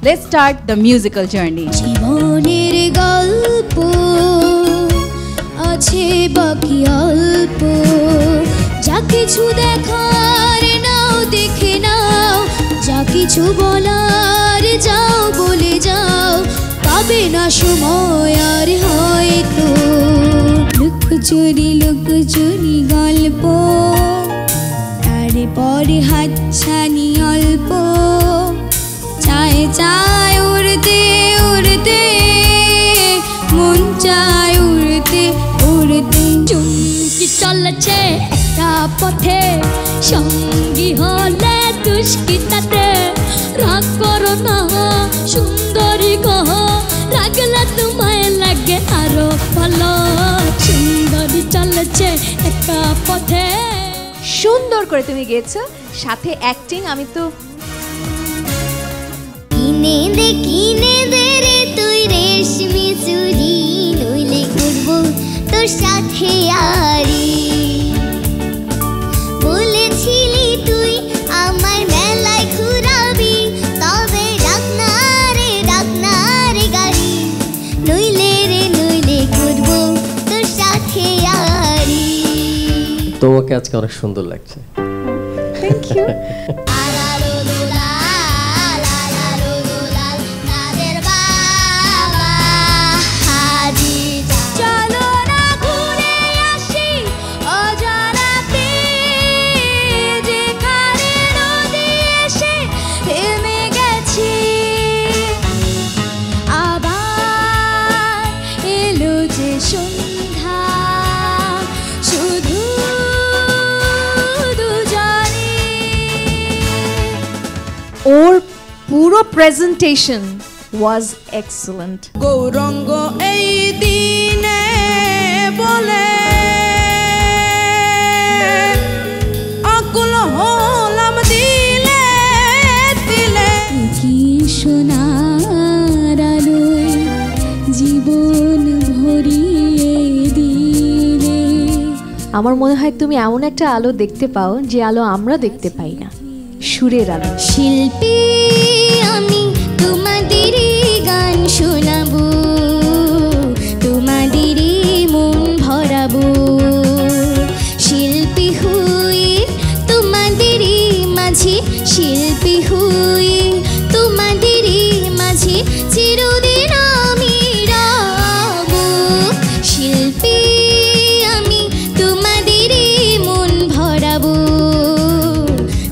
Let's start the musical journey. জীবনের গল্প আছে বাকি অল্প, যা কিছু দেখার নাও দেখে নাও, যা কিছু বলার যাও বলে যাও, পাবে না সময় আর হয়তো। লুকোচুরি লুকোচুরি গল্প, তারপরে হাতছানি অল্প, চায় চায় উড়তে উড়তে, মন চায় উড়তে উড়তে। চুমকি চলেছে একটা পথে, সঙ্গী হলে দুষ্কৃতাতে। রাগ করো না সুন্দরী গো, রাগলে তোমায় লাগে আরো ভালো। সুন্দরী চলেছে একটা পথে। সুন্দর করে তুমি গেয়েছো, সাথে অ্যাক্টিং। আমি তো কিনে দে রে তুই রেশমি চুড়ি, নইলে করবো তোর সাথে আরি। বলেছিলি তুই আমার মেলায় ঘুরাবি, তবে ডাক না রে গাড়ি, নইলে করবো তোর সাথে আরি। তোমাকে আজকে অনেক সুন্দর লাগছে। Thank you. ওর পুরো প্রেজেন্টেশন ওয়াজ এক্সেলেন্ট। গৌরঙ্গ এই দিনে বলে আকুল হলাম দিলে দিলে। কি সোনার আলোয় জীবন ভরিয়ে দিলে। আমার মনে হয় তুমি এমন একটা আলো দেখতে পাও যে আলো আমরা দেখতে পাই না, সুরের আলো। শিল্পী আমি তোমাদেরই গান শোনাবো, তোমাদেরই মন ভরাবো। শিল্পী হুই তোমাদেরই মাঝে, শিল্পী হুই তোমাদেরই মাঝে, চিরদিন আমি রবো। শিল্পী আমি তোমাদেরই মন ভরাবো,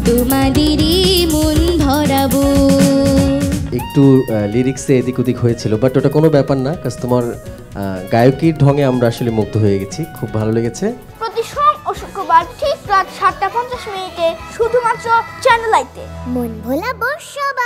তোমাদেরই মন ভরাবো। একটু লিরিক্সে এদিক ওদিক হয়েছিল, বাট ওটা কোনো ব্যাপার না, কারণ তোমার গায়কীর ঢঙে আমরা আসলে মুগ্ধ হয়ে গেছি, খুব ভালো লেগেছে। প্রতি সোম ও শুক্রবার ঠিক রাত 7:50 শুধুমাত্র চ্যানেল আইতে। মন ভোলাবো সবাই।